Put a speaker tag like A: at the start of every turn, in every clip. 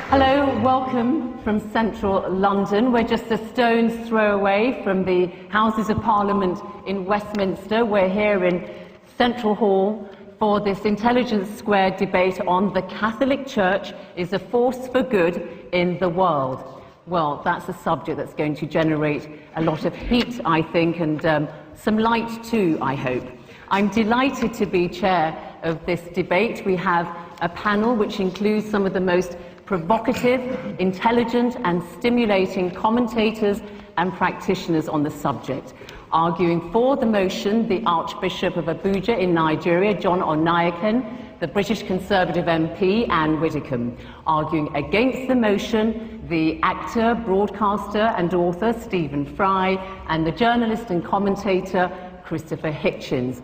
A: Hello, welcome from central London. We're just a stone's throw away from the Houses of Parliament in Westminster. We're here in Central Hall for this Intelligence Squared debate on the Catholic Church is a force for good in the world. Well, that's a subject that's going to generate a lot of heat, I think, and some light too, I hope. I'm delighted to be chair of this debate. We have a panel which includes some of the most provocative, intelligent and stimulating commentators and practitioners on the subject. Arguing for the motion, the Archbishop of Abuja in Nigeria, John Onaiyekan, the British Conservative MP, Anne Widdecombe. Arguing against the motion, the actor, broadcaster and author Stephen Fry, and the journalist and commentator Christopher Hitchens.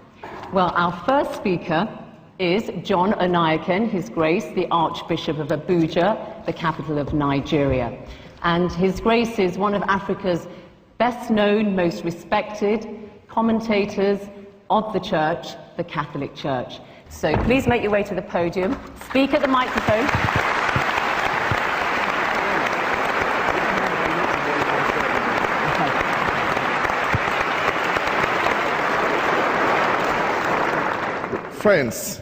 A: Well, our first speaker is John Onaiyekan, His Grace, the Archbishop of Abuja, the capital of Nigeria. And His Grace is one of Africa's best known, most respected commentators of the Church, the Catholic Church. So please make your way to the podium, speak at the microphone.
B: Friends,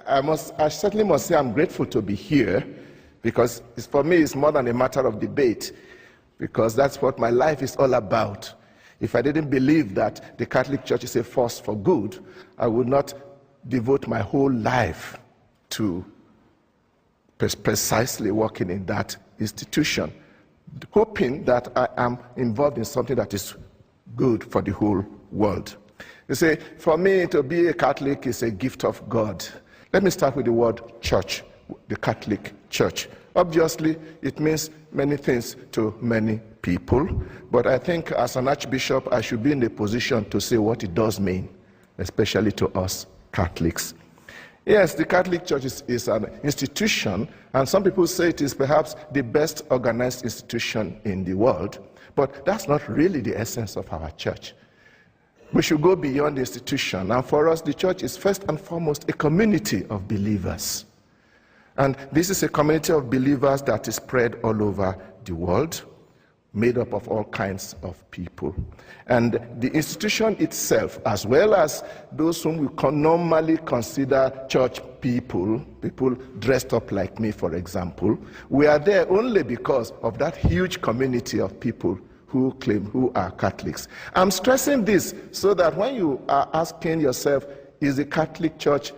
B: I certainly must say I'm grateful to be here, because for me it's more than a matter of debate, because that's what my life is all about. If I didn't believe that the Catholic Church is a force for good, I would not devote my whole life to precisely working in that institution, hoping that I am involved in something that is good for the whole world. You see, for me to be a Catholic is a gift of God. Let me start with the word church, the Catholic Church. Obviously, it means many things to many people, but I think as an Archbishop, I should be in a position to say what it does mean, especially to us Catholics. Yes, the Catholic Church is an institution, and some people say it is perhaps the best organized institution in the world, but that's not really the essence of our church. We should go beyond the institution, and for us, the church is first and foremost a community of believers. And this is a community of believers that is spread all over the world, made up of all kinds of people. And the institution itself, as well as those whom we normally consider church people, people dressed up like me, for example, we are there only because of that huge community of people who are Catholics. I'm stressing this so that when you are asking yourself, is the Catholic Church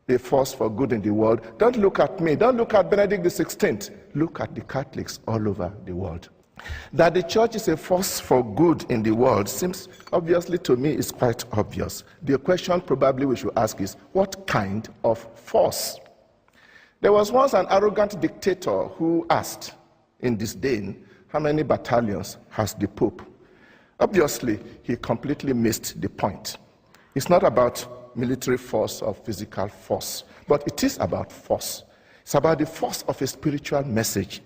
B: a force for good in the world, don't look at me, don't look at Benedict XVI, look at the Catholics all over the world. That the church is a force for good in the world seems, obviously to me, is quite obvious. The question probably we should ask is, what kind of force? There was once an arrogant dictator who asked in disdain, how many battalions has the Pope? Obviously, he completely missed the point. It's not about military force or physical force, but it is about force. It's about the force of a spiritual message,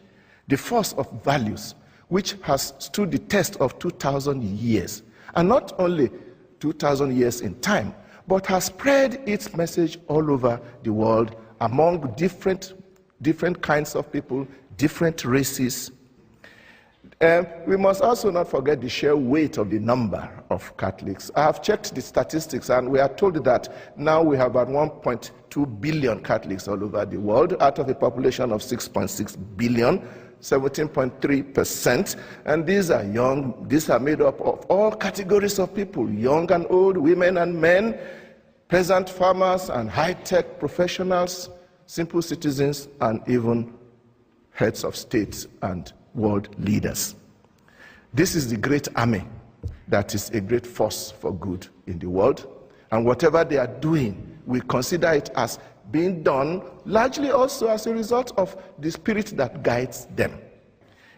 B: the force of values, which has stood the test of 2,000 years. And not only 2,000 years in time, but has spread its message all over the world among different kinds of people, different races. We must also not forget the sheer weight of the number of Catholics. I have checked the statistics, and we are told that now we have about 1.2 billion Catholics all over the world, out of a population of 6.6 billion, 17.3%. And these are young, these are made up of all categories of people, young and old, women and men, peasant farmers and high-tech professionals, simple citizens, and even heads of states and world leaders. This is the great army that is a great force for good in the world, and whatever they are doing, we consider it as being done largely also as a result of the spirit that guides them.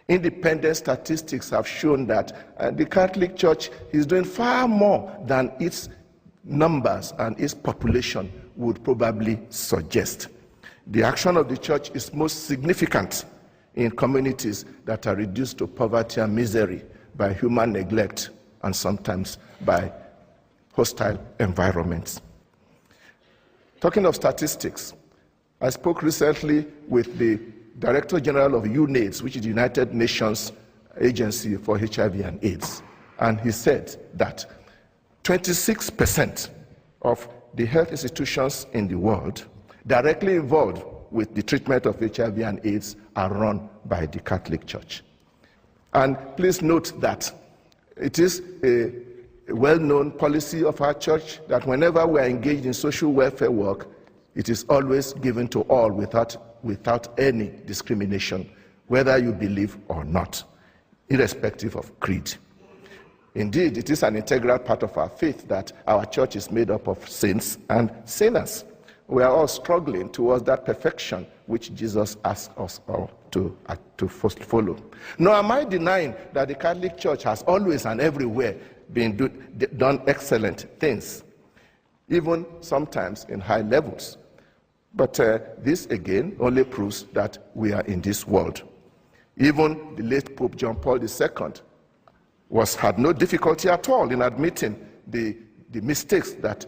B: Independent statistics have shown that the Catholic Church is doing far more than its numbers and its population would probably suggest. The action of the Church is most significant in communities that are reduced to poverty and misery by human neglect and sometimes by hostile environments. Talking of statistics, I spoke recently with the Director General of UNAIDS, which is the United Nations Agency for HIV and AIDS, and he said that 26% of the health institutions in the world directly involved with the treatment of HIV and AIDS are run by the Catholic Church. And please note that it is a well-known policy of our church that whenever we are engaged in social welfare work, it is always given to all without any discrimination, whether you believe or not, irrespective of creed. Indeed, it is an integral part of our faith that our church is made up of saints and sinners. We are all struggling towards that perfection which Jesus asked us all to follow. Nor am I denying that the Catholic Church has always and everywhere done excellent things, even sometimes in high levels. But this again only proves that we are in this world. Even the late Pope John Paul II had no difficulty at all in admitting the mistakes that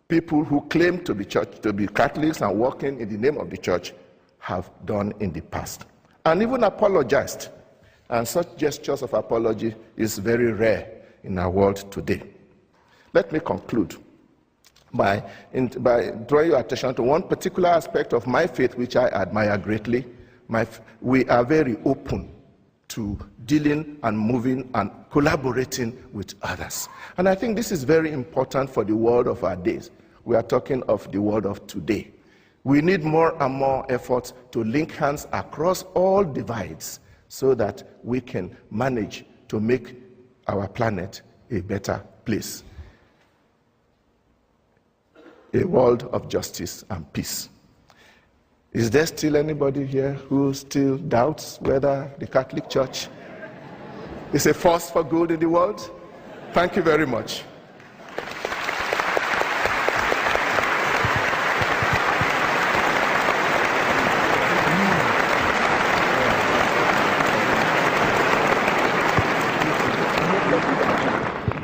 B: people who claim to be Catholics and working in the name of the church have done in the past, and even apologized. And such gestures of apology is very rare in our world today. Let me conclude by drawing your attention to one particular aspect of my faith which I admire greatly. We are very open to dealing and moving and collaborating with others. And I think this is very important for the world of our days. We are talking of the world of today. We need more and more effort to link hands across all divides so that we can manage to make our planet a better place. A world of justice and peace. Is there still anybody here who still doubts whether the Catholic Church is a force for good in the world? Thank you very much.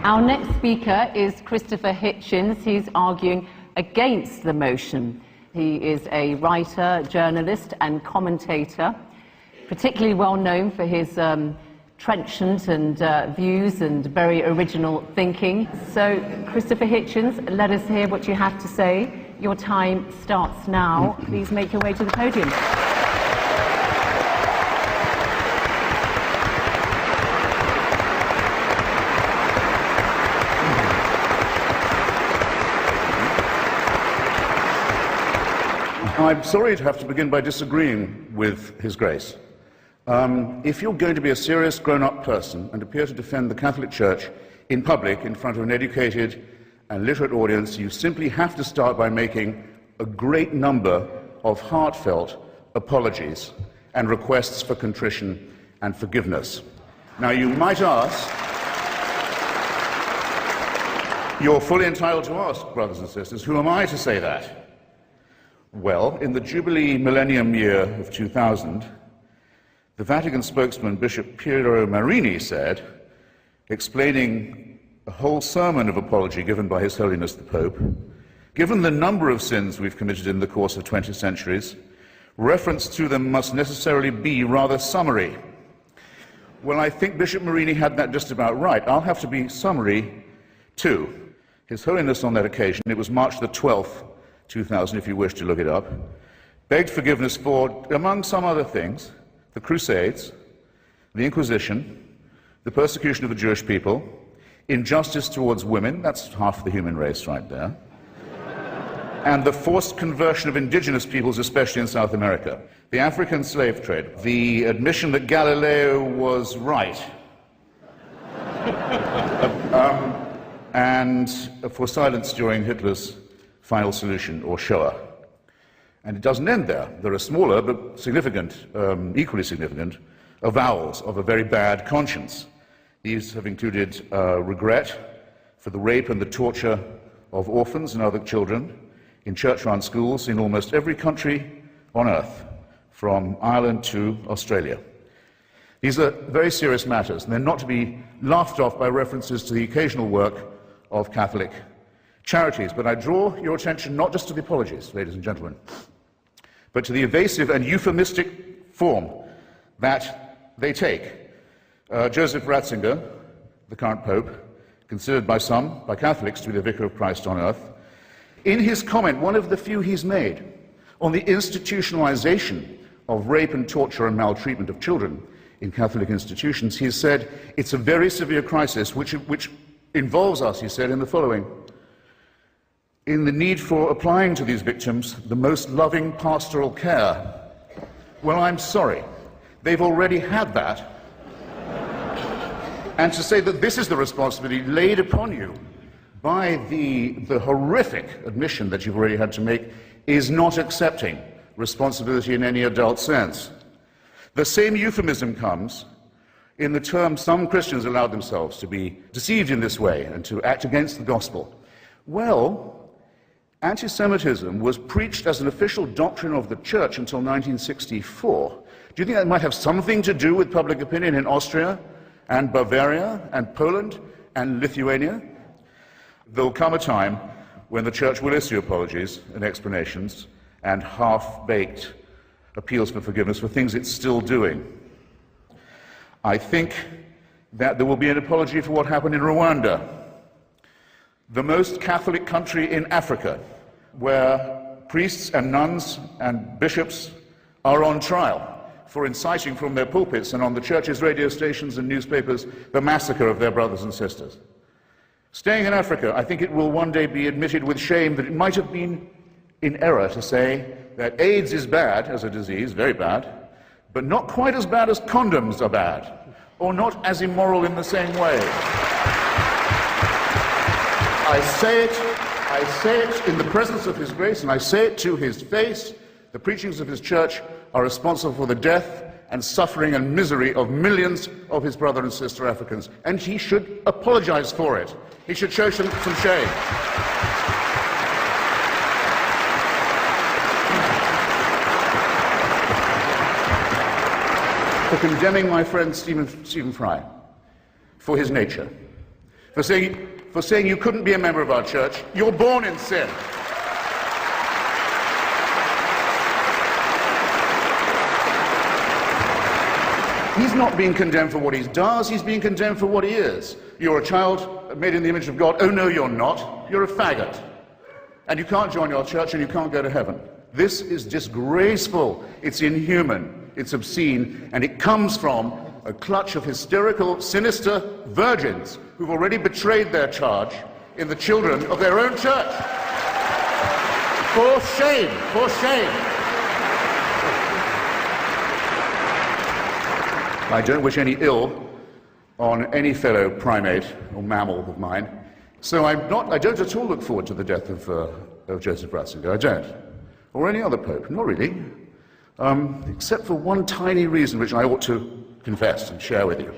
A: Our next speaker is Christopher Hitchens. He's arguing against the motion. He is a writer, journalist, and commentator, particularly well known for his trenchant and views and very original thinking. So, Christopher Hitchens, let us hear what you have to say. Your time starts now. Please make your way to the podium.
C: I'm sorry to have to begin by disagreeing with His Grace. If you're going to be a serious grown-up person and appear to defend the Catholic Church in public in front of an educated and literate audience, you simply have to start by making a great number of heartfelt apologies and requests for contrition and forgiveness. Now, you might ask, you're fully entitled to ask, brothers and sisters, who am I to say that? Well, in the Jubilee Millennium Year of 2000, the Vatican spokesman, Bishop Piero Marini, said, explaining a whole sermon of apology given by His Holiness the Pope, given the number of sins we've committed in the course of 20 centuries, reference to them must necessarily be rather summary. Well, I think Bishop Marini had that just about right. I'll have to be summary too. His Holiness on that occasion, it was March the 12th, 2000, if you wish to look it up, begged forgiveness for, among some other things, the Crusades, the Inquisition, the persecution of the Jewish people, injustice towards women, that's half the human race right there, and the forced conversion of indigenous peoples, especially in South America, the African slave trade, the admission that Galileo was right, and for silence during Hitler's final solution, or Shoah. And it doesn't end there. There are smaller but significant, equally significant, avowals of a very bad conscience. These have included regret for the rape and the torture of orphans and other children in church-run schools in almost every country on earth, from Ireland to Australia. These are very serious matters, and they're not to be laughed off by references to the occasional work of Catholic charities. But I draw your attention not just to the apologies, ladies and gentlemen, but to the evasive and euphemistic form that they take. Joseph Ratzinger, the current Pope, considered by some, by Catholics, to be the Vicar of Christ on earth, in his comment, one of the few he's made, on the institutionalization of rape and torture and maltreatment of children in Catholic institutions, he has said, it's a very severe crisis which involves us, he said, in the following: in the need for applying to these victims the most loving pastoral care. Well, I'm sorry. They've already had that. And to say that this is the responsibility laid upon you by the horrific admission that you've already had to make is not accepting responsibility in any adult sense. The same euphemism comes in the term some Christians allowed themselves to be deceived in this way and to act against the gospel. Well, anti-Semitism was preached as an official doctrine of the Church until 1964. Do you think that might have something to do with public opinion in Austria and Bavaria and Poland and Lithuania? There'll come a time when the Church will issue apologies and explanations and half-baked appeals for forgiveness for things it's still doing. I think that there will be an apology for what happened in Rwanda, the most Catholic country in Africa, where priests and nuns and bishops are on trial for inciting from their pulpits and on the church's radio stations and newspapers the massacre of their brothers and sisters. Staying in Africa, I think it will one day be admitted with shame that it might have been in error to say that AIDS is bad as a disease, very bad, but not quite as bad as condoms are bad, or not as immoral in the same way. I say it in the presence of His grace, and I say it to His face. The preachings of His church are responsible for the death and suffering and misery of millions of His brother and sister Africans, and He should apologize for it. He should show some shame. For condemning my friend Stephen Fry for his nature, for saying you couldn't be a member of our church, you're born in sin. He's not being condemned for what he does, he's being condemned for what he is. You're a child made in the image of God. Oh no, you're not. You're a faggot. And you can't join your church and you can't go to heaven. This is disgraceful. It's inhuman. It's obscene, and it comes from a clutch of hysterical, sinister virgins who've already betrayed their charge in the children of their own church. For shame, for shame. I don't wish any ill on any fellow primate or mammal of mine, so I don't at all look forward to the death of Joseph Ratzinger. I don't. Or any other pope, not really. Except for one tiny reason which I ought to confess and share with you.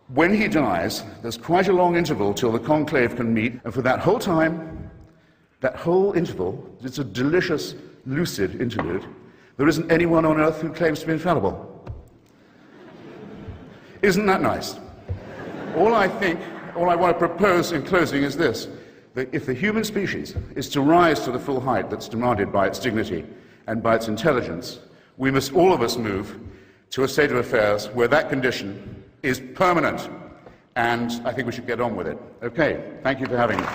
C: When he dies, there's quite a long interval till the conclave can meet, and for that whole time, that whole interval, it's a delicious, lucid interlude, there isn't anyone on earth who claims to be infallible. Isn't that nice? All I want to propose in closing is this, that if the human species is to rise to the full height that's demanded by its dignity and by its intelligence, we must all of us move to a state of affairs where that condition is permanent. And I think we should get on with it. Okay, thank you for having me.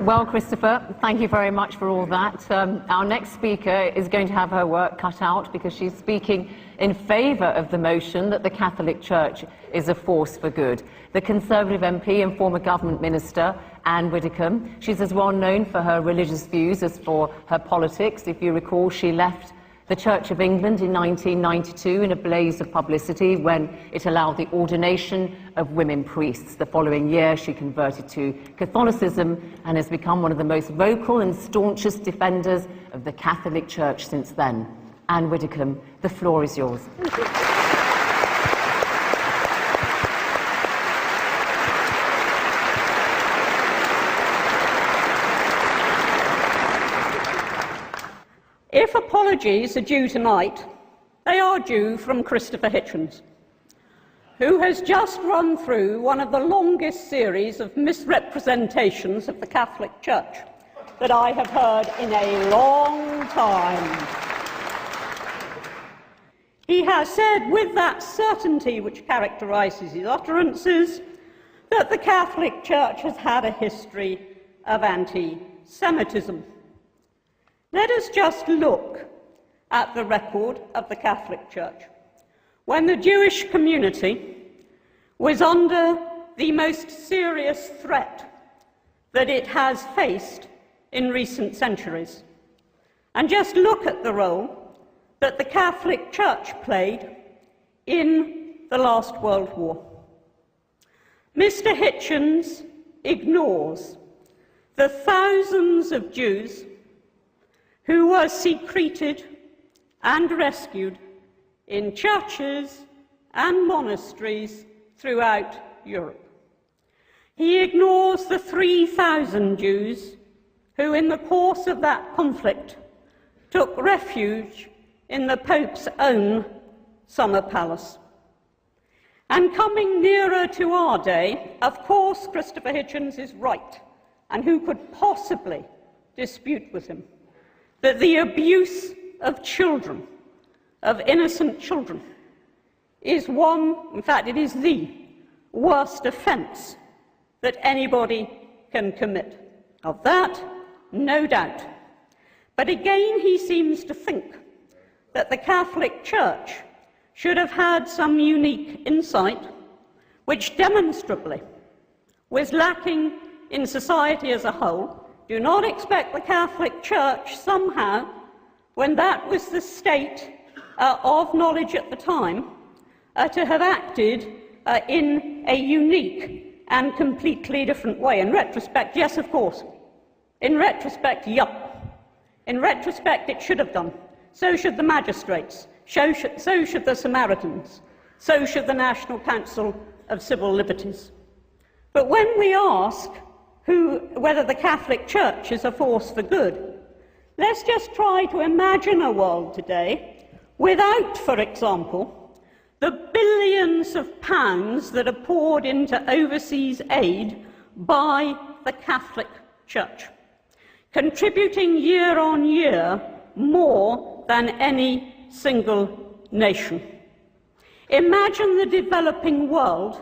A: Well, Christopher, thank you very much for all that. Our next speaker is going to have her work cut out because she's speaking in favour of the motion that the Catholic Church is a force for good. The Conservative MP and former government minister, Anne Widdecombe, she's as well known for her religious views as for her politics. If you recall, she left the Church of England in 1992 in a blaze of publicity when it allowed the ordination of women priests. The following year, she converted to Catholicism and has become one of the most vocal and staunchest defenders of the Catholic Church since then. Anne Widdecombe, the floor is yours.
D: apologies are due tonight, they are due from Christopher Hitchens, who has just run through one of the longest series of misrepresentations of the Catholic Church that I have heard in a long time. He has said, with that certainty which characterises his utterances, that the Catholic Church has had a history of anti-Semitism. Let us just look at the record of the Catholic Church. When the Jewish community was under the most serious threat that it has faced in recent centuries, and just look at the role that the Catholic Church played in the last World War. Mr. Hitchens ignores the thousands of Jews who were secreted and rescued in churches and monasteries throughout Europe. He ignores the 3,000 Jews who, in the course of that conflict, took refuge in the Pope's own summer palace. And coming nearer to our day, of course, Christopher Hitchens is right, and who could possibly dispute with him, that the abuse of children, of innocent children, is one, in fact, it is the worst offence that anybody can commit. Of that, no doubt. But again, he seems to think that the Catholic Church should have had some unique insight, which demonstrably was lacking in society as a whole. Do not expect the Catholic Church somehow, when that was the state of knowledge at the time, to have acted in a unique and completely different way. In retrospect, yes, of course. In retrospect, yup. In retrospect, it should have done. So should the magistrates. So should the Samaritans. So should the National Council of Civil Liberties. But when we ask whether the Catholic Church is a force for good, let's just try to imagine a world today without, for example, the billions of pounds that are poured into overseas aid by the Catholic Church, contributing year on year more than any single nation. Imagine the developing world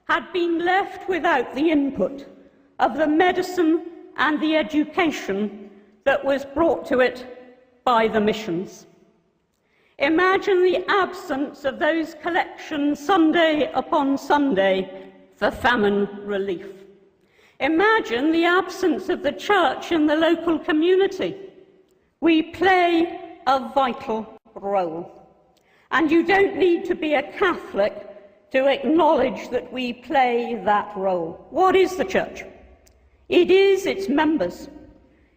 D: had been left without the input of the medicine and the education that was brought to it by the missions. Imagine the absence of those collections Sunday upon Sunday for famine relief. Imagine the absence of the church in the local community. We play a vital role. And you don't need to be a Catholic to acknowledge that we play that role. What is the church? It is its members.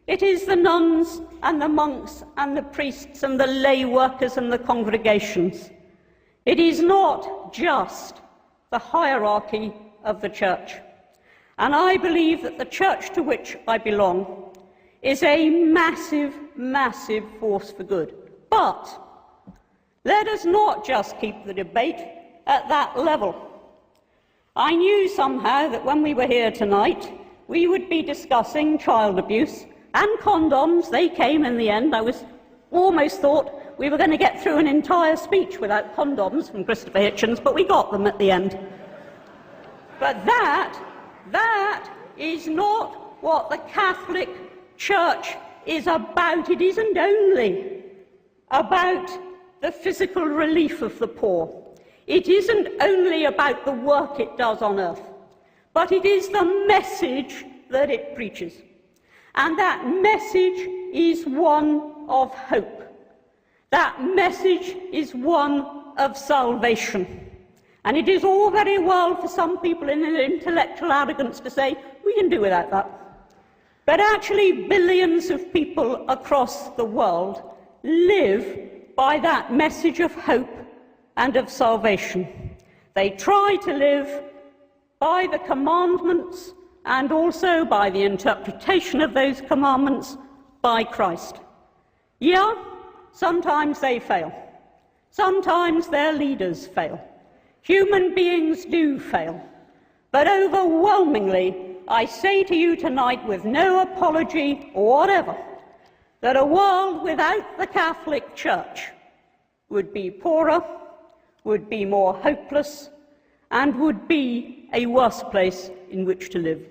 D: It is the nuns and the monks and the priests and the lay workers and the congregations. It is not just the hierarchy of the church. And I believe that the church to which I belong is a massive, massive force for good. But let us not just keep the debate at that level. I knew somehow that when we were here tonight, we would be discussing child abuse and condoms. They came in the end. I almost thought we were going to get through an entire speech without condoms from Christopher Hitchens, but we got them at the end. But that is not what the Catholic Church is about. It isn't only about the physical relief of the poor. It isn't only about the work it does on earth, but it is the message that it preaches. And that message is one of hope. That message is one of salvation. And it is all very well for some people in their intellectual arrogance to say, we can do without that. But actually, billions of people across the world live by that message of hope and of salvation. They try to live by the commandments and also by the interpretation of those commandments by Christ. Yeah, sometimes they fail. Sometimes their leaders fail. Human beings do fail. But overwhelmingly, I say to you tonight with no apology or whatever, that a world without the Catholic Church would be poorer, would be more hopeless, and would be a worse place in which to live.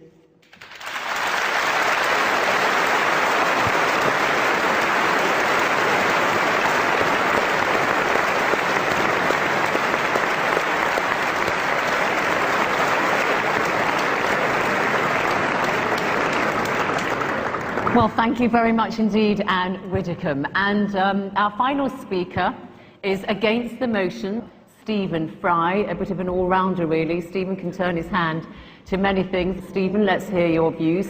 A: Well, thank you very much indeed, Anne Widdecombe. And our final speaker is against the motion, Stephen Fry, a bit of an all-rounder really. Stephen can turn his hand to many things. Stephen, let's hear your views.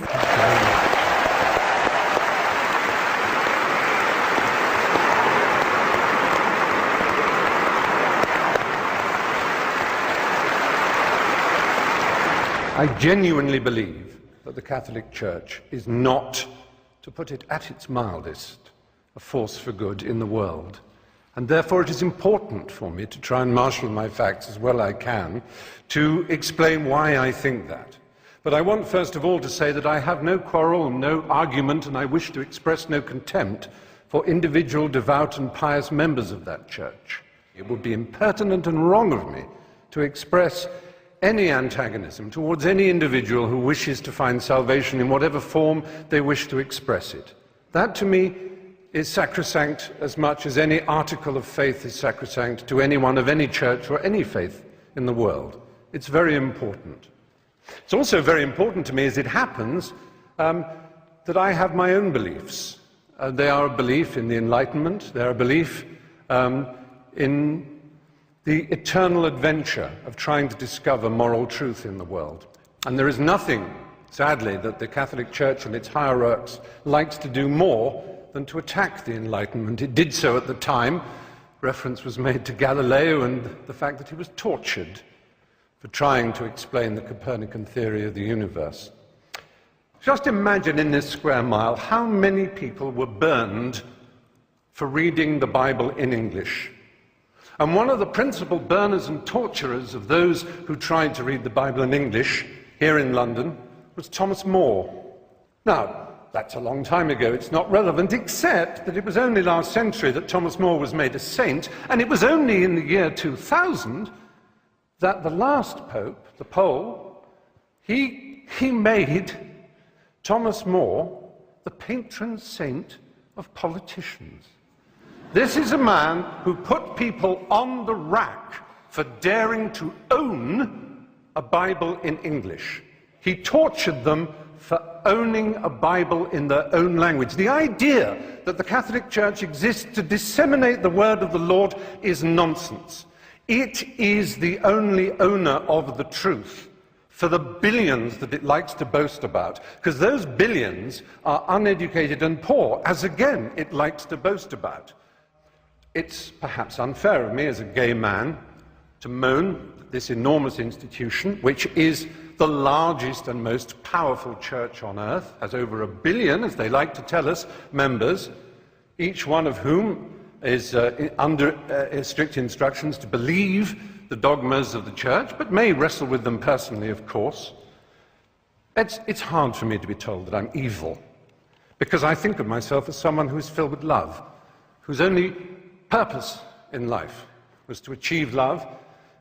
E: I genuinely believe that the Catholic Church is not, to put it at its mildest, a force for good in the world. And therefore it is important for me to try and marshal my facts as well I can to explain why I think that. But I want first of all to say that I have no quarrel, no argument, and I wish to express no contempt for individual devout and pious members of that church. It would be impertinent and wrong of me to express any antagonism towards any individual who wishes to find salvation in whatever form they wish to express it. That, to me, is sacrosanct as much as any article of faith is sacrosanct to anyone of any church or any faith in the world. It's very important. It's also very important to me, as it happens, that I have my own beliefs. They are a belief in the Enlightenment, they are a belief in the eternal adventure of trying to discover moral truth in the world. And there is nothing, sadly, that the Catholic Church and its hierarchs likes to do more than to attack the Enlightenment. It did so at the time. Reference was made to Galileo and the fact that he was tortured for trying to explain the Copernican theory of the universe. Just imagine in this square mile how many people were burned for reading the Bible in English. And one of the principal burners and torturers of those who tried to read the Bible in English here in London was Thomas More. Now, that's a long time ago, it's not relevant, except that it was only last century that Thomas More was made a saint, and it was only in the year 2000 that the last Pope, the Pole, he made Thomas More the patron saint of politicians. This is a man who put people on the rack for daring to own a Bible in English. He tortured them for owning a Bible in their own language. The idea that the Catholic Church exists to disseminate the word of the Lord is nonsense. It is the only owner of the truth for the billions that it likes to boast about, because those billions are uneducated and poor, as again it likes to boast about. It's perhaps unfair of me as a gay man to moan that this enormous institution, which is the largest and most powerful church on earth, has over 1 billion, as they like to tell us, members, each one of whom is under strict instructions to believe the dogmas of the church, but may wrestle with them personally, of course. It's hard for me to be told that I'm evil, because I think of myself as someone who is filled with love, whose only purpose in life was to achieve love,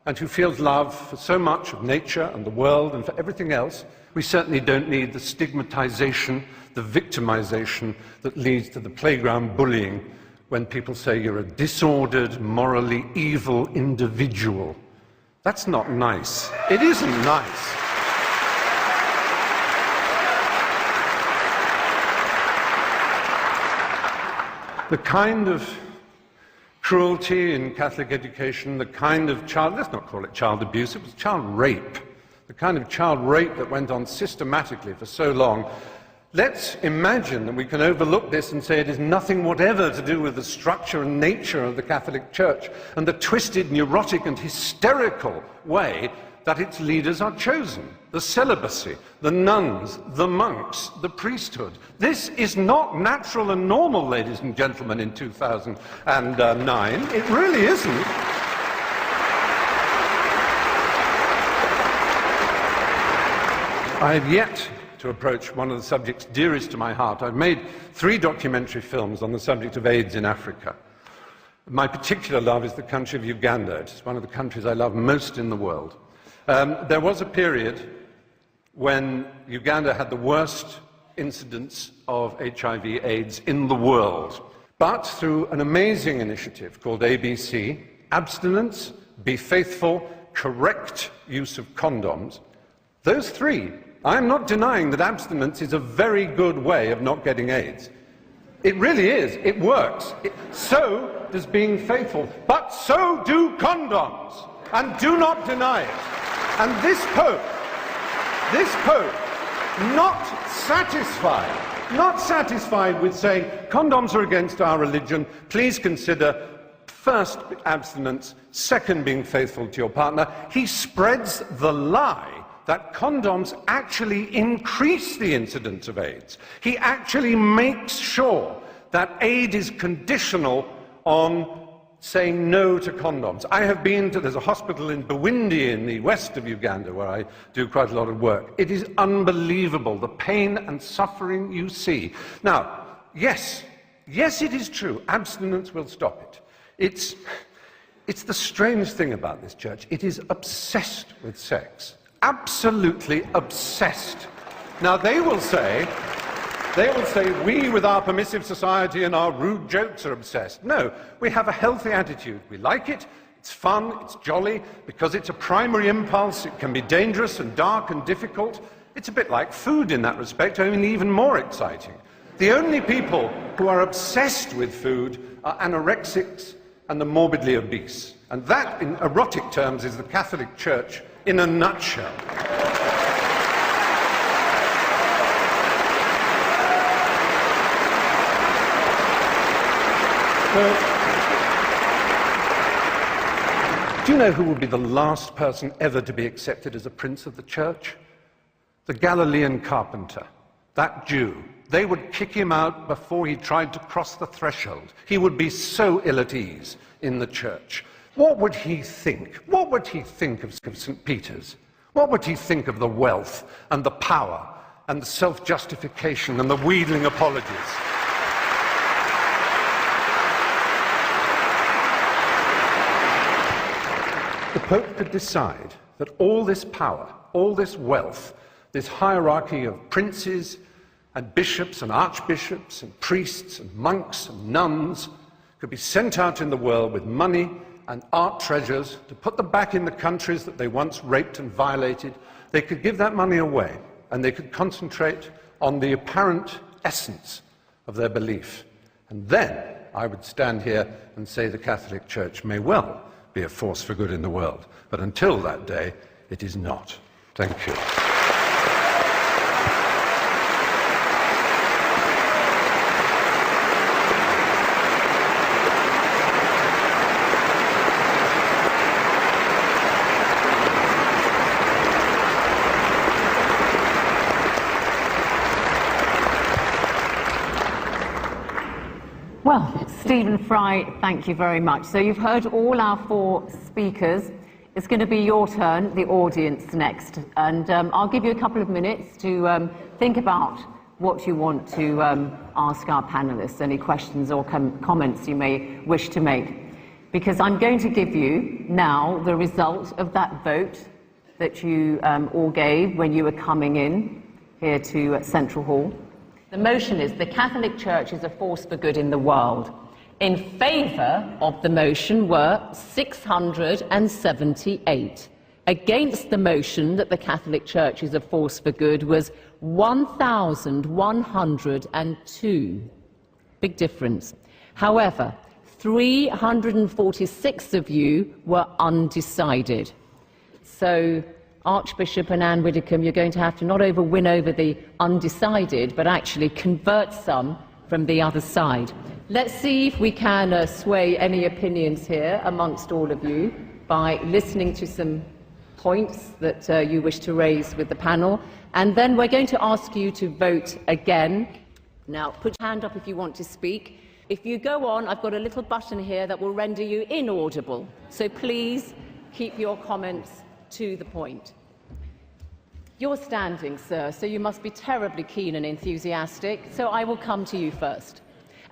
E: and who feels love for so much of nature and the world and for everything else. We certainly don't need the stigmatization, the victimization that leads to the playground bullying when people say you're a disordered, morally evil individual. That's not nice. It isn't nice. The kind of cruelty in Catholic education, the kind of let's not call it child abuse, it was child rape. The kind of child rape that went on systematically for so long. Let's imagine that we can overlook this and say it is nothing whatever to do with the structure and nature of the Catholic Church and the twisted, neurotic and hysterical way that its leaders are chosen. The celibacy, the nuns, the monks, the priesthood. This is not natural and normal, ladies and gentlemen, in 2009. It really isn't. I have yet to approach one of the subjects dearest to my heart. I've made 3 documentary films on the subject of AIDS in Africa. My particular love is the country of Uganda. It's one of the countries I love most in the world. There was a period when Uganda had the worst incidence of HIV/AIDS in the world. But through an amazing initiative called ABC, abstinence, be faithful, correct use of condoms, those 3, I'm not denying that abstinence is a very good way of not getting AIDS. It really is. It works. So does being faithful. But so do condoms. And do not deny it. And this Pope, not satisfied with saying condoms are against our religion, please consider first abstinence, second being faithful to your partner. He spreads the lie that condoms actually increase the incidence of AIDS. He actually makes sure that aid is conditional on saying no to condoms. I have been to, there's a hospital in Bwindi in the west of Uganda where I do quite a lot of work. It is unbelievable, the pain and suffering you see. Now, yes, it is true, abstinence will stop it. It's the strange thing about this church. It is obsessed with sex. Absolutely obsessed. Now they will say, we with our permissive society and our rude jokes are obsessed. No, we have a healthy attitude. We like it, it's fun, it's jolly, because it's a primary impulse. It can be dangerous and dark and difficult. It's a bit like food in that respect, only even more exciting. The only people who are obsessed with food are anorexics and the morbidly obese. And that, in erotic terms, is the Catholic Church in a nutshell. Do you know who would be the last person ever to be accepted as a prince of the church? The Galilean carpenter, that Jew. They would kick him out before he tried to cross the threshold. He would be so ill at ease in the church. What would he think? What would he think of St. Peter's? What would he think of the wealth and the power and the self-justification and the wheedling apologies? The Pope could decide that all this power, all this wealth, this hierarchy of princes and bishops and archbishops and priests and monks and nuns could be sent out in the world with money and art treasures to put them back in the countries that they once raped and violated. They could give that money away and they could concentrate on the apparent essence of their belief. And then I would stand here and say the Catholic Church may well be a force for good in the world. But until that day, it is not. Thank you.
A: Well, Stephen Fry, thank you very much. So you've heard all our 4 speakers. It's going to be your turn, the audience, next. And I'll give you a couple of minutes to think about what you want to ask our panelists, any questions or comments you may wish to make. Because I'm going to give you now the result of that vote that you all gave when you were coming in here to Central Hall. The motion is the Catholic Church is a force for good in the world. In favour of the motion were 678. Against the motion that the Catholic Church is a force for good was 1,102. Big difference. However, 346 of you were undecided. So, Archbishop and Anne Widdecombe, you're going to have to not win over the undecided, but actually convert some from the other side. Let's see if we can sway any opinions here amongst all of you by listening to some points that you wish to raise with the panel, and then we're going to ask you to vote again. Now, put your hand up if you want to speak. If you go on, I've got a little button here that will render you inaudible, so please keep your comments to the point. You're standing, sir, so you must be terribly keen and enthusiastic, so I will come to you first.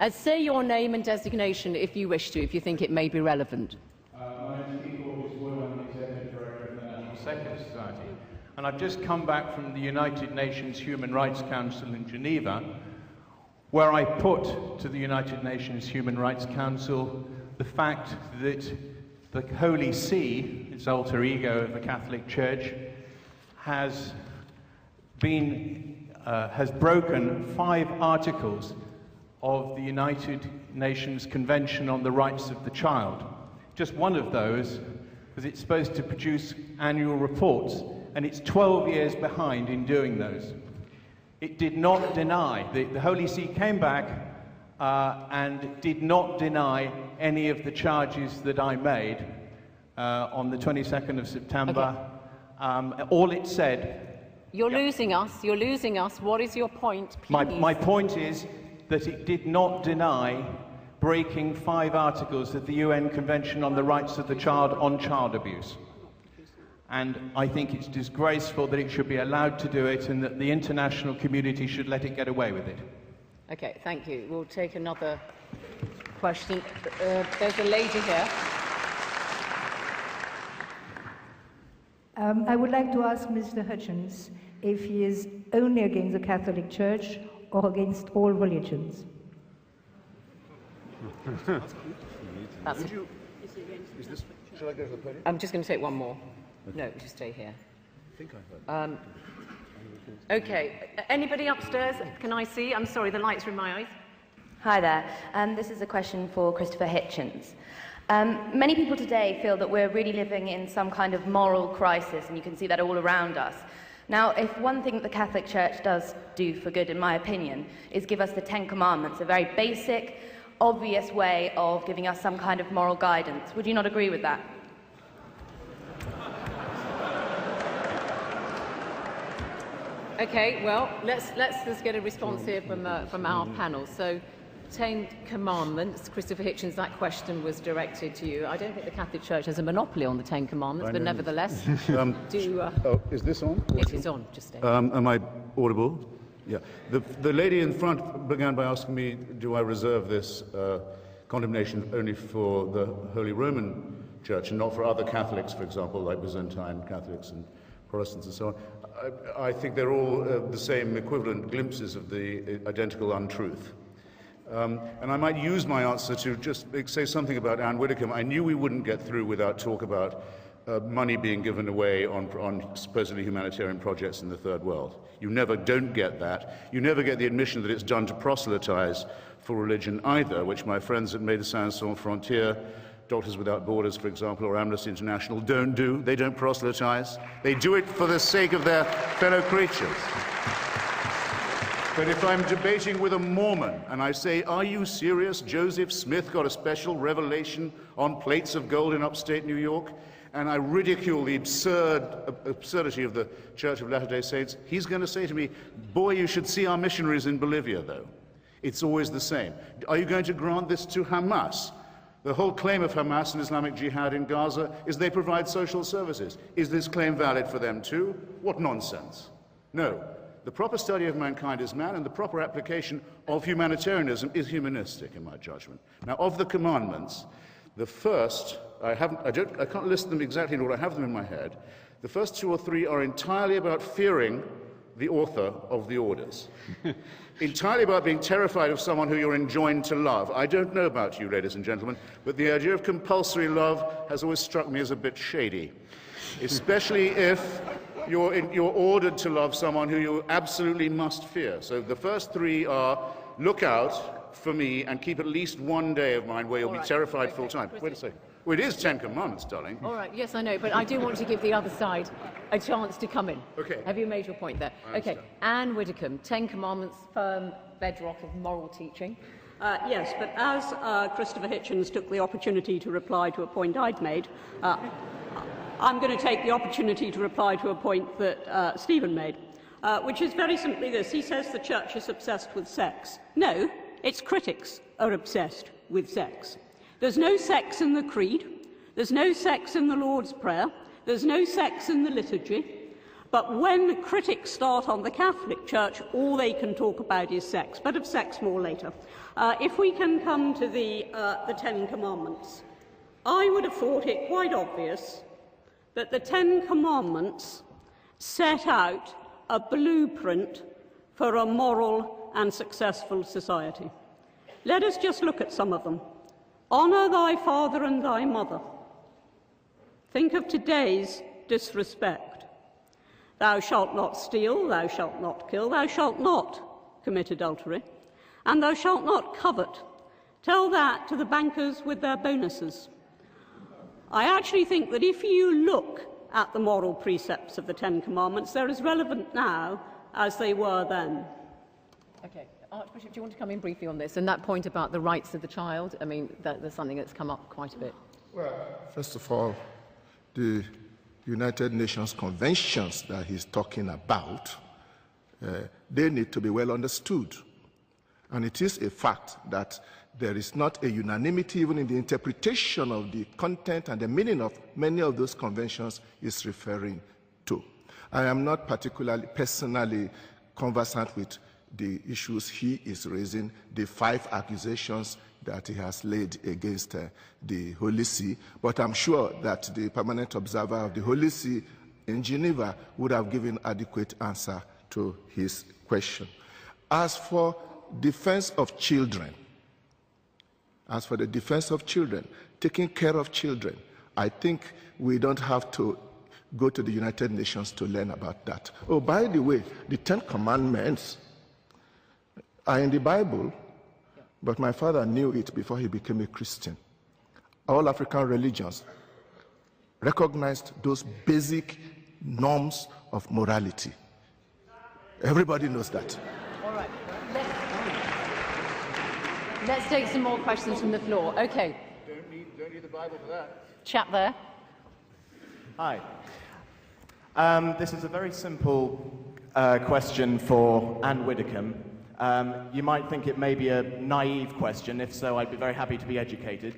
A: Say your name and designation if you wish to, if you think it may be relevant.
F: My name is Igor Wood. I'm the Executive Director of the National Secular Society, and I've just come back from the United Nations Human Rights Council in Geneva, where I put to the United Nations Human Rights Council the fact that the Holy See, its alter ego of the Catholic Church, has broken 5 articles of the United Nations Convention on the Rights of the Child. Just one of those, because it's supposed to produce annual reports, and it's 12 years behind in doing those. It did not deny, the Holy See came back and did not deny any of the charges that I made on the 22nd of September. Okay. All it said...
A: You're losing us. What is your point, please?
F: My point is that it did not deny breaking 5 articles of the UN Convention on the Rights of the Child on child abuse. And I think it's disgraceful that it should be allowed to do it and that the international community should let it get away with it.
A: Okay, thank you. We'll take another question. There's a lady here.
G: I would like to ask Mr. Hitchens if he is only against the Catholic Church or against all religions.
C: Shall I go to the podium?
A: I'm just going to take one more. No, just stay here.
C: I think I heard.
A: Okay, anybody upstairs? Can I see? I'm sorry, the lights are in my eyes.
H: Hi there. This is a question for Christopher Hitchens. Many people today feel that we're really living in some kind of moral crisis, and you can see that all around us. Now, if one thing that the Catholic Church does do for good, in my opinion, is give us the 10 Commandments, a very basic, obvious way of giving us some kind of moral guidance. Would you not agree with that?
A: Okay, well, let's just get a response here from our panel. So, 10 Commandments. Christopher Hitchens, that question was directed to you. I don't think the Catholic Church has a monopoly on the 10 Commandments, but nevertheless,
C: is this on?
A: It is on, just stay.
C: Am I audible? Yeah. The lady in front began by asking me, do I reserve this condemnation only for the Holy Roman Church and not for other Catholics, for example, like Byzantine Catholics and Protestants and so on? I think they're all the same equivalent glimpses of the identical untruth. And I might use my answer to just say something about Anne Widdecombe. I knew we wouldn't get through without talk about money being given away on supposedly humanitarian projects in the Third World. You don't get that. You never get the admission that it's done to proselytize for religion either, which my friends at Médecins Sans Frontières, Doctors Without Borders, for example, or Amnesty International don't do. They don't proselytize. They do it for the sake of their fellow creatures. But if I'm debating with a Mormon and I say, are you serious? Joseph Smith got a special revelation on plates of gold in upstate New York, and I ridicule the absurdity of the Church of Latter-day Saints, he's going to say to me, boy, you should see our missionaries in Bolivia, though. It's always the same. Are you going to grant this to Hamas? The whole claim of Hamas and Islamic Jihad in Gaza is they provide social services. Is this claim valid for them too? What nonsense. No. The proper study of mankind is man, and the proper application of humanitarianism is humanistic, in my judgment. Now, of the commandments, the first, I can't list them exactly in order, I have them in my head. The first 2 or 3 are entirely about fearing the author of the orders. Entirely about being terrified of someone who you're enjoined to love. I don't know about you, ladies and gentlemen, but the idea of compulsory love has always struck me as a bit shady, especially if you're ordered to love someone who you absolutely must fear. So the first 3 are, look out for me and keep at least one day of mine where you'll be terrified full time. Wait a second. Well, it is 10 Commandments, darling. All
A: right, yes, I know, but I do want to give the other side a chance to come in.
C: Okay.
A: Have you made your point there? Okay, Anne Widdecombe, 10 Commandments, firm bedrock of moral teaching.
D: Yes, but as Christopher Hitchens took the opportunity to reply to a point I'd made, I'm going to take the opportunity to reply to a point that Stephen made, which is very simply this. He says the church is obsessed with sex. No, its critics are obsessed with sex. There's no sex in the creed. There's no sex in the Lord's Prayer. There's no sex in the liturgy. But when critics start on the Catholic Church, all they can talk about is sex, but of sex more later. If we can come to the Ten Commandments, I would have thought it quite obvious that the Ten Commandments set out a blueprint for a moral and successful society. Let us just look at some of them. Honour thy father and thy mother. Think of today's disrespect. Thou shalt not steal, thou shalt not kill, thou shalt not commit adultery, and thou shalt not covet. Tell that to the bankers with their bonuses. I actually think that if you look at the moral precepts of the Ten Commandments, they're as relevant now as they were then.
A: Okay. Archbishop, do you want to come in briefly on this? And that point about the rights of the child, I mean, there's something that's come up quite a bit.
B: Well, first of all, the United Nations conventions that he's talking about, they need to be well understood. And it is a fact that there is not a unanimity even in the interpretation of the content and the meaning of many of those conventions is referring to. I am not particularly personally conversant with the issues he is raising, the 5 accusations that he has laid against the Holy See, but I'm sure that the permanent observer of the Holy See in Geneva would have given adequate answer to his question. As for defense of children, taking care of children, I think we don't have to go to the United Nations to learn about that. Oh, by the way, the 10 Commandments are in the Bible, but my father knew it before he became a Christian. All African religions recognized those basic norms of morality. Everybody knows that.
A: All right. Let's take some more questions from the floor. Okay.
C: Don't need the Bible for that.
A: Chap there.
I: Hi. This is a very simple question for Anne Widdecombe. You might think it may be a naive question. If so, I'd be very happy to be educated.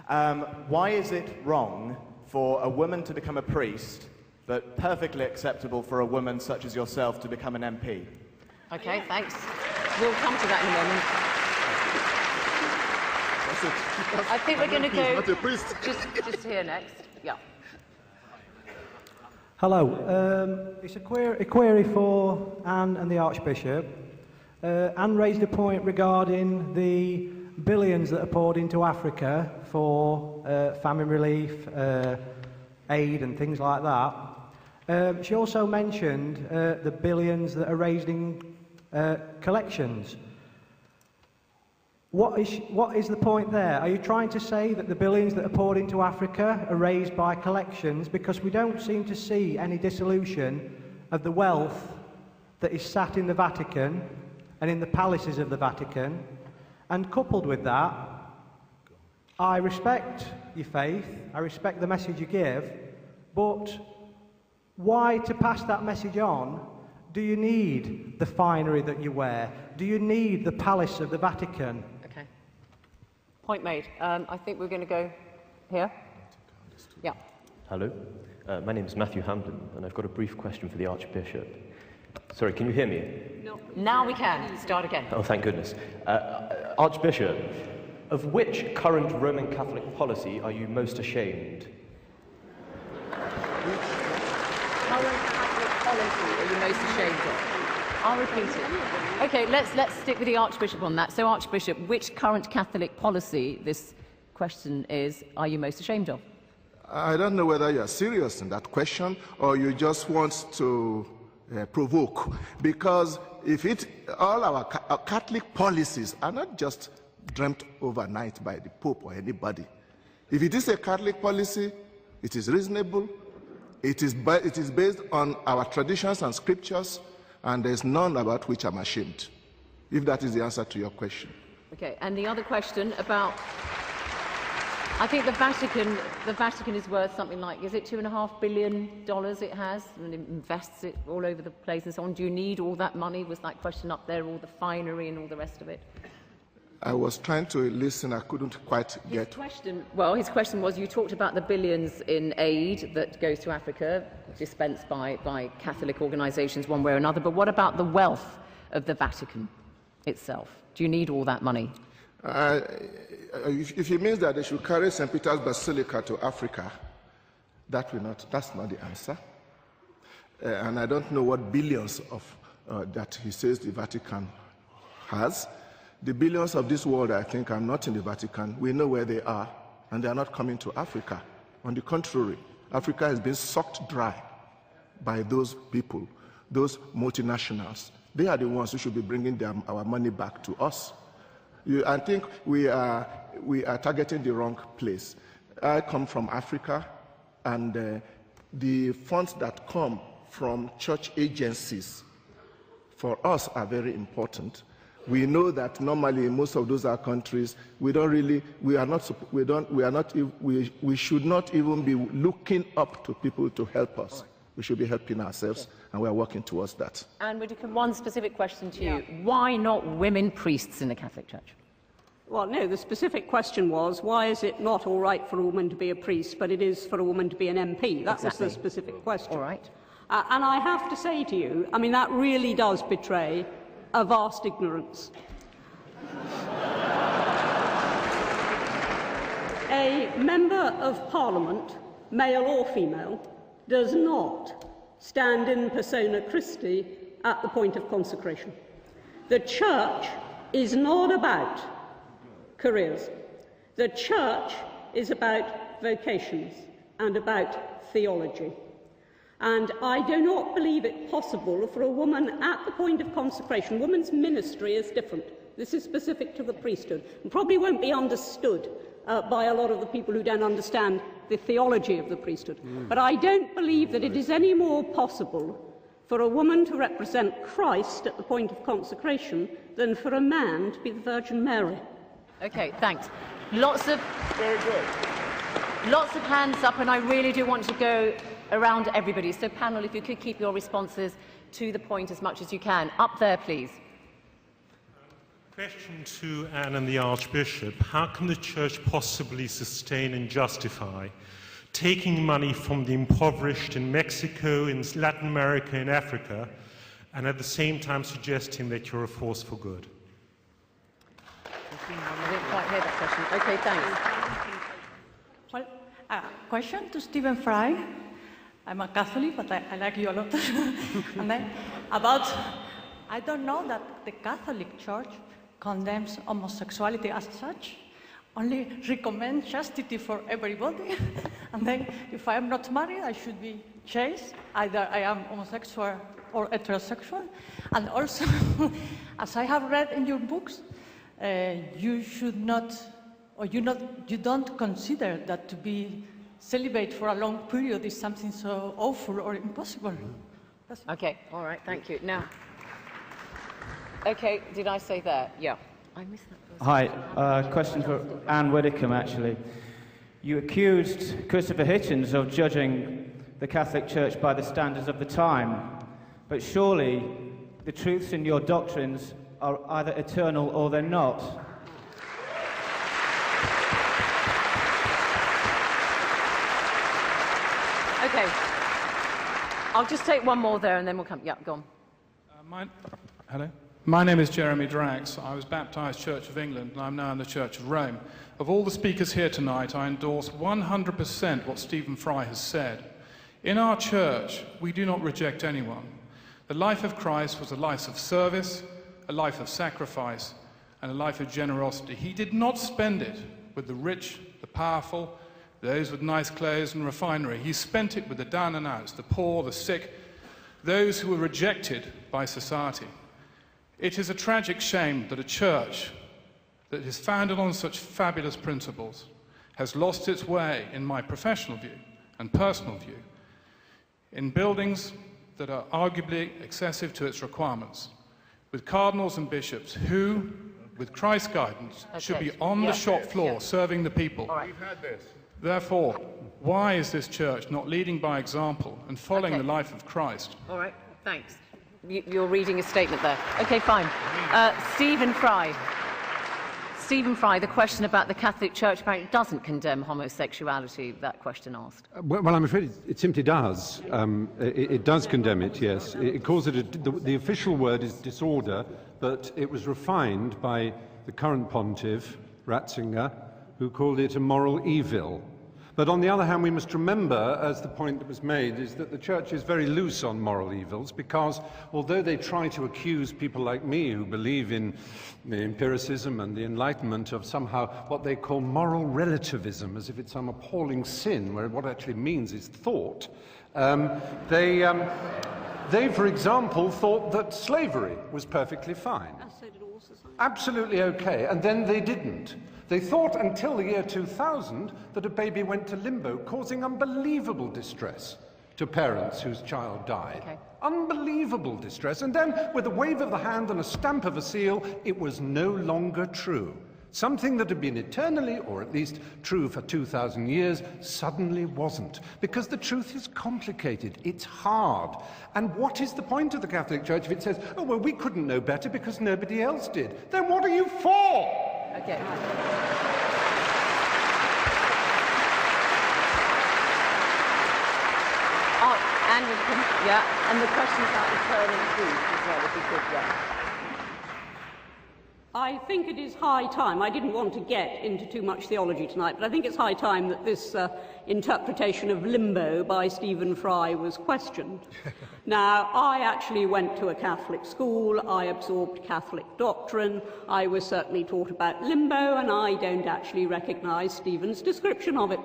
I: Why is it wrong for a woman to become a priest, but perfectly acceptable for a woman such as yourself to become an MP?
A: Okay, thanks. We'll come to that in a moment. I think we're going to go just here next. Yeah.
J: Hello. It's a query for Anne and the Archbishop. Anne raised a point regarding the billions that are poured into Africa for famine relief, aid and things like that. She also mentioned the billions that are raised in collections. What is the point there? Are you trying to say that the billions that are poured into Africa are raised by collections? Because we don't seem to see any dissolution of the wealth that is sat in the Vatican and in the palaces of the Vatican. And coupled with that, I respect your faith, I respect the message you give, but why, to pass that message on, do you need the finery that you wear? Do you need the palace of the Vatican?
A: Okay. Point made. I think we're going to go here. Yeah.
K: Hello. My name is Matthew Hamden, and I've got a brief question for the Archbishop. Sorry, can you hear me?
A: No. Now we can. Start again.
K: Oh, thank goodness. Archbishop, of which current Roman Catholic policy are you most ashamed?
A: Current Catholic policy are you most ashamed of? I'll repeat it. Okay, let's stick with the Archbishop on that. So, Archbishop, which current Catholic policy, this question is, are you most ashamed of?
B: I don't know whether you're serious in that question or you just want to provoke, because if all our Catholic policies are not just dreamt overnight by the Pope or anybody. If it is a Catholic policy, it is reasonable, it is based on our traditions and scriptures, and there's none about which I'm ashamed, if that is the answer to your question.
A: Okay, and the other question about... I think the Vatican is worth something like, is it $2.5 billion it has, and it invests it all over the place and so on. Do you need all that money? Was that question up there, all the finery and all the rest of it?
B: I was trying to listen, I couldn't quite get...
A: His question was, you talked about the billions in aid that goes to Africa, dispensed by Catholic organisations one way or another, but what about the wealth of the Vatican itself? Do you need all that money?
B: If it means that they should carry St. Peter's Basilica to Africa, that's not the answer. And I don't know what billions of that he says the Vatican has. The billions of this world, I think, are not in the Vatican. We know where they are, and they are not coming to Africa. On the contrary, Africa has been sucked dry by those people, those multinationals. They are the ones who should be bringing our money back to us. I think we are targeting the wrong place. I come from Africa, and the funds that come from church agencies for us are very important. We know that normally in most of those countries, we should not even be looking up to people to help us. We should be helping ourselves, and we are working towards that.
A: And Widdecombe, one specific question to you. Why not women priests in the Catholic Church?
D: Well, no, the specific question was, why is it not all right for a woman to be a priest, but it is for a woman to be an MP? That was the specific question.
A: All right.
D: And I have to say to you, I mean, that really does betray a vast ignorance. A member of Parliament, male or female, does not stand in persona Christi at the point of consecration. The Church is not about careers. The Church is about vocations and about theology. And I do not believe it possible for a woman at the point of consecration. Women's ministry is different. This is specific to the priesthood, and probably won't be understood by a lot of the people who don't understand the theology of the priesthood. But I don't believe that it is any more possible for a woman to represent Christ at the point of consecration than for a man to be the Virgin Mary.
A: Okay, thanks. Lots of hands up, and I really do want to go around everybody. So, panel, if you could keep your responses to the point as much as you can. Up there, please.
L: Question to Anne and the Archbishop. How can the Church possibly sustain and justify taking money from the impoverished in Mexico, in Latin America, in Africa, and at the same time suggesting that you're a force for good?
A: I didn't quite hear that question. Okay, thanks.
M: Well, question to Stephen Fry. I'm a Catholic, but I like you a lot. And then I don't know that the Catholic Church condemns homosexuality as such, only recommends chastity for everybody. And then if I am not married, I should be chaste. Either I am homosexual or heterosexual. And also, as I have read in your books, you should not, or you don't consider that to be celibate for a long period is something so awful or impossible.
A: Okay, all right, thank you. Now, okay, did I say that? Yeah. I missed that.
N: Hi, question for Anne Widdecombe, actually. You accused Christopher Hitchens of judging the Catholic Church by the standards of the time, but surely the truths in your doctrines are either eternal or they're not.
A: Okay. I'll just take one more there and then we'll come. Yeah, go on.
O: Hello. My name is Jeremy Drax. I was baptised Church of England and I'm now in the Church of Rome. Of all the speakers here tonight, I endorse 100% what Stephen Fry has said. In our church, we do not reject anyone. The life of Christ was a life of service, a life of sacrifice, and a life of generosity. He did not spend it with the rich, the powerful, those with nice clothes and refinery. He spent it with the down and outs, the poor, the sick, those who were rejected by society. It is a tragic shame that a church that is founded on such fabulous principles has lost its way, in my professional view and personal view, in buildings that are arguably excessive to its requirements, with cardinals and bishops who with Christ's guidance, should be on the shop floor serving the people.
C: We've had this.
O: Therefore, why is this church not leading by example and following the life of Christ?
A: All right, thanks. You're reading a statement there. Okay, fine. Stephen Fry. Stephen Fry, the question about the Catholic Church apparently doesn't condemn homosexuality, that question asked.
E: Well, I'm afraid it simply does. It does condemn it, yes. It calls it, the official word is disorder, but it was refined by the current pontiff, Ratzinger, who called it a moral evil. But on the other hand, we must remember, as the point that was made, is that the Church is very loose on moral evils, because although they try to accuse people like me who believe in the empiricism and the Enlightenment of somehow what they call moral relativism, as if it's some appalling sin, where what it actually means is thought, they, for example, thought that slavery was perfectly fine. Absolutely okay, and then they didn't. They thought until the year 2000 that a baby went to limbo, causing unbelievable distress to parents whose child died.
A: Okay.
E: Unbelievable distress. And then, with a wave of the hand and a stamp of a seal, it was no longer true. Something that had been eternally, or at least true for 2,000 years, suddenly wasn't. Because the truth is complicated. It's hard. And what is the point of the Catholic Church if it says, oh, well, we couldn't know better because nobody else did? Then what are you for?
A: Okay. And yeah, and the question about eternal truth as well, if we could, yeah.
D: I think it is high time. I didn't want to get into too much theology tonight, but I think it's high time that this interpretation of limbo by Stephen Fry was questioned. Now, I actually went to a Catholic school. I absorbed Catholic doctrine. I was certainly taught about limbo, and I don't actually recognise Stephen's description of it.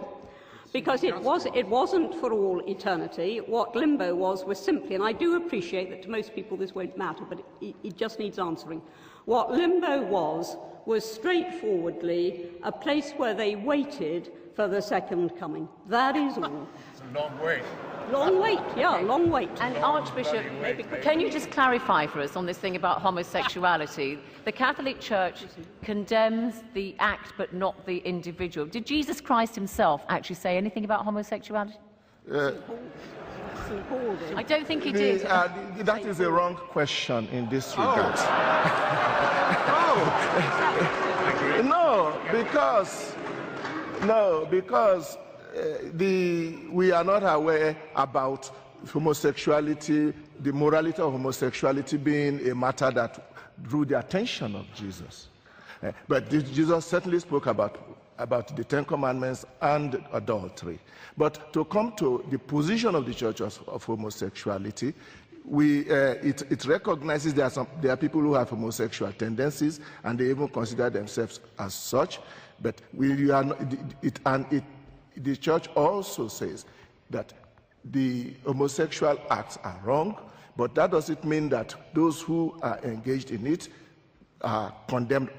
D: Because it wasn't for all eternity. What limbo was simply, and I do appreciate that to most people this won't matter, but it just needs answering. What limbo was straightforwardly a place where they waited for the second coming. That is all.
C: It's a long wait.
D: Long wait, yeah, long wait.
A: And Archbishop, can you just clarify for us on this thing about homosexuality? The Catholic Church condemns the act but not the individual. Did Jesus Christ himself actually say anything about homosexuality? I don't think he did.
B: That is a wrong question in this regard. because we are not aware about homosexuality, the morality of homosexuality being a matter that drew the attention of Jesus. But Jesus certainly spoke about the Ten Commandments and adultery. But to come to the position of the Church of homosexuality, it recognizes there are people who have homosexual tendencies, and they even consider themselves as such. But the Church also says that the homosexual acts are wrong, but that doesn't mean that those who are engaged in it are condemned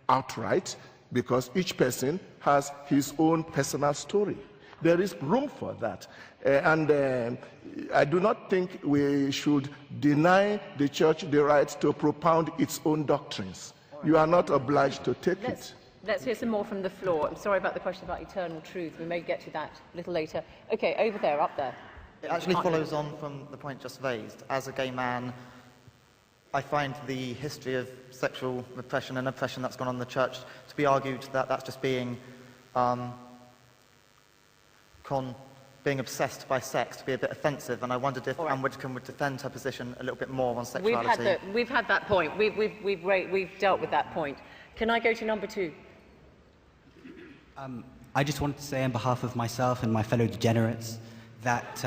B: outright, because each person has his own personal story. There is room for that. I do not think we should deny the Church the right to propound its own doctrines. You are not obliged to take it.
A: Let's hear some more from the floor. I'm sorry about the question about eternal truth. We may get to that a little later. Okay, over there, up there.
P: It actually follows on from the point just raised. As a gay man, I find the history of sexual repression and oppression that's gone on in the Church to be argued that that's just being being obsessed by sex to be a bit offensive, and I wondered if Anne Widdecombe would defend her position a little bit more on sexuality.
A: We've had that point. We've dealt with that point. Can I go to number two?
Q: I just wanted to say on behalf of myself and my fellow degenerates that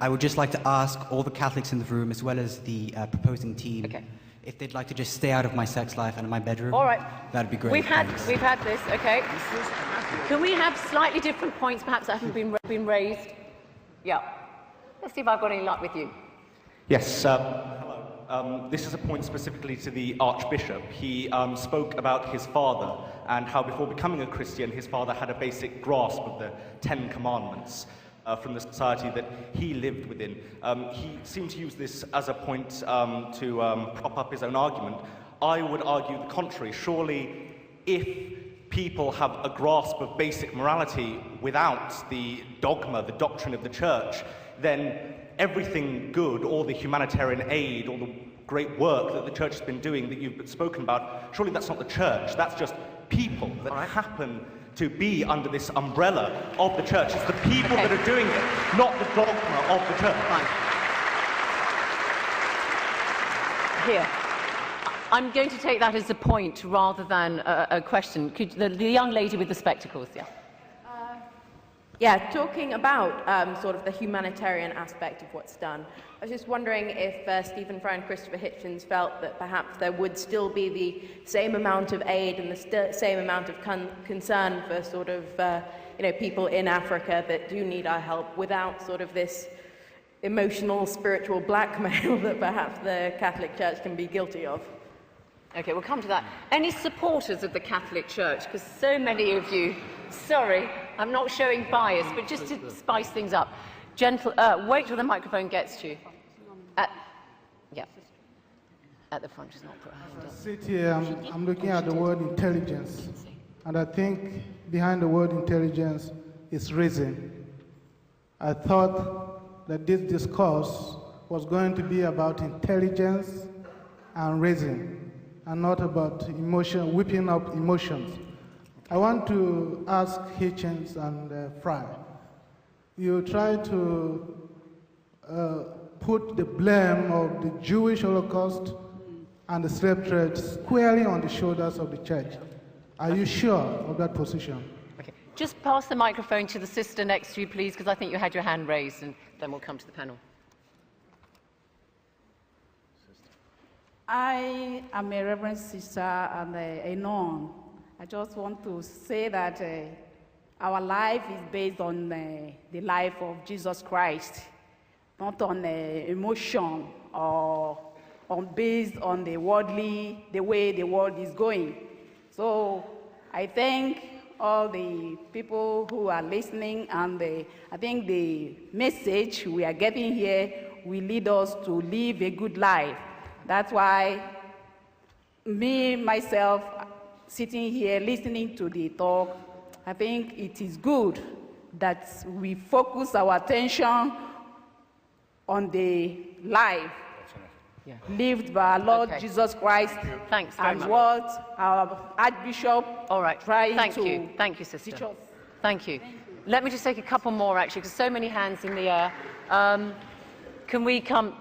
Q: I would just like to ask all the Catholics in the room, as well as the proposing team, if they'd like to just stay out of my sex life and in my bedroom.
A: All right.
Q: That'd be great.
A: We've had this, okay. Can we have slightly different points, perhaps, that haven't been raised? Yeah. Let's see if I've got any luck with you.
K: Yes, hello. This is a point specifically to the Archbishop. He spoke about his father and how before becoming a Christian, his father had a basic grasp of the Ten Commandments from the society that he lived within. He seemed to use this as a point to prop up his own argument. I would argue the contrary. Surely, if people have a grasp of basic morality without the dogma, the doctrine of the church, then everything good, all the humanitarian aid, all the great work that the church has been doing that you've spoken about, surely that's not the church. That's just people that happen to be under this umbrella of the church. It's the people that are doing it, not the dogma of the church.
A: Here. I'm going to take that as a point rather than a question. Could the young lady with the spectacles, yeah.
R: Yeah, talking about sort of the humanitarian aspect of what's done, I was just wondering if Stephen Fry and Christopher Hitchens felt that perhaps there would still be the same amount of aid and the same amount of concern for sort of people in Africa that do need our help without sort of this emotional, spiritual blackmail that perhaps the Catholic Church can be guilty of.
A: Okay, we'll come to that. Any supporters of the Catholic Church? Because so many of you, sorry, I'm not showing bias, but just to spice things up. Wait till the microphone gets to you. Yeah. At the front, she's not put her hand up.
S: Sit here, I'm looking at the word intelligence, and I think behind the word intelligence is reason. I thought that this discourse was going to be about intelligence and reason, and not about emotion, whipping up emotions. I want to ask Hitchens and Fry. You try to put the blame of the Jewish Holocaust and the slave trade squarely on the shoulders of the church. Are you sure of that position?
A: Okay. Just pass the microphone to the sister next to you, please, because I think you had your hand raised, and then we'll come to the panel.
T: I am a Reverend Sister and a nun. I just want to say that our life is based on the life of Jesus Christ, not on emotion or based on the way the world is going. So I thank all the people who are listening, and I think the message we are getting here will lead us to live a good life. That's why myself, sitting here listening to the talk, I think it is good that we focus our attention on the life lived by our Lord Jesus Christ.
A: Thanks very
T: and
A: much.
T: What our Archbishop trying to
A: Thank you, sister.
T: teach us.
A: Thank you. Let me just take a couple more, actually, because so many hands in the air. Can we come...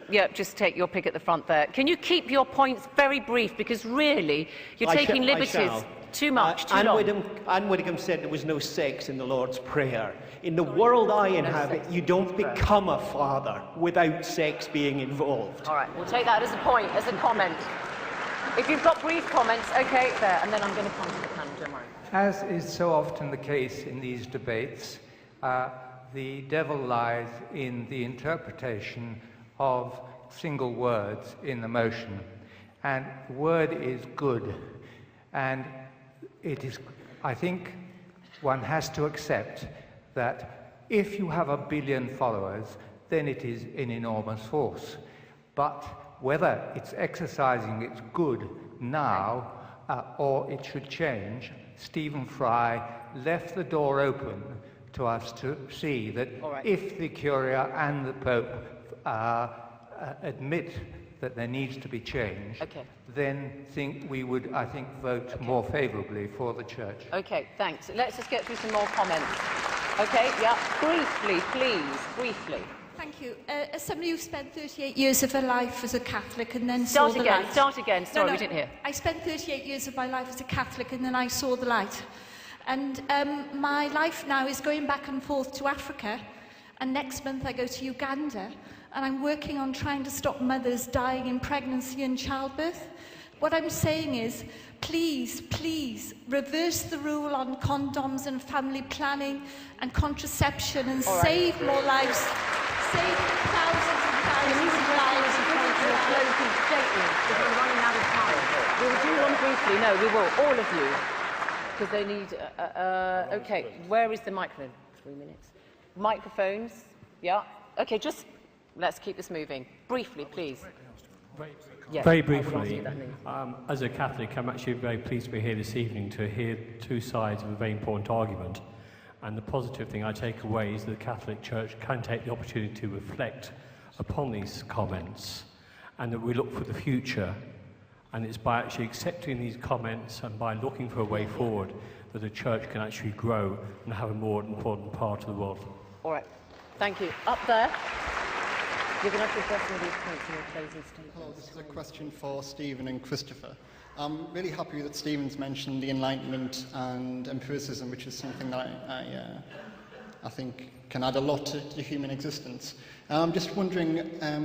A: Yeah, just take your pick at the front there. Can you keep your points very brief? Because really, you're taking liberties too much, too long.
U: Anne Widdecombe said there was no sex in the Lord's Prayer. In the world I inhabit, you don't become a father without sex being involved.
A: All right, we'll take that as a point, as a comment. If you've got brief comments, okay, there, and then I'm going to come to the panel, don't worry.
V: As is so often the case in these debates, the devil lies in the interpretation of single words in the motion. And the word is good. And it is, I think, one has to accept that if you have 1 billion followers, then it is an enormous force. But whether it's exercising its good now or it should change, Stephen Fry left the door open to us to see that if the Curia and the Pope admit that there needs to be change, then we would, I think, vote more favourably for the Church.
A: Okay, thanks. Let's just get through some more comments. Okay, yeah, briefly, please, briefly.
W: Thank you. As somebody who spent 38 years of her life as a Catholic and then saw the light...
A: Start again. Sorry, we didn't hear.
W: I spent 38 years of my life as a Catholic and then I saw the light. And my life now is going back and forth to Africa, and next month I go to Uganda, and I'm working on trying to stop mothers dying in pregnancy and childbirth. What I'm saying is, please, please, reverse the rule on condoms and family planning and contraception and save more lives. Save thousands and thousands of lives.
A: Closing statement, because we're running out of time. We'll do one briefly. No, we will. All of you. Because they need... okay, where is the microphone? 3 minutes. Microphones. Yeah. Okay, just... Let's keep this moving. Briefly, please. Yes,
F: very
A: I will
F: briefly,
A: ask you that next.
F: as a Catholic, I'm actually very pleased to be here this evening to hear two sides of a very important argument. And the positive thing I take away is that the Catholic Church can take the opportunity to reflect upon these comments, and that we look for the future. And it's by actually accepting these comments and by looking for a way forward that the Church can actually grow and have a more important part of the world.
A: All right. Thank you. Up there. You're going to have to address some of these points in your closing statement.
G: Hello, this is a question for Stephen and Christopher. I'm really happy that Stephen's mentioned the Enlightenment and empiricism, which is something that I think can add a lot to human existence. I'm just wondering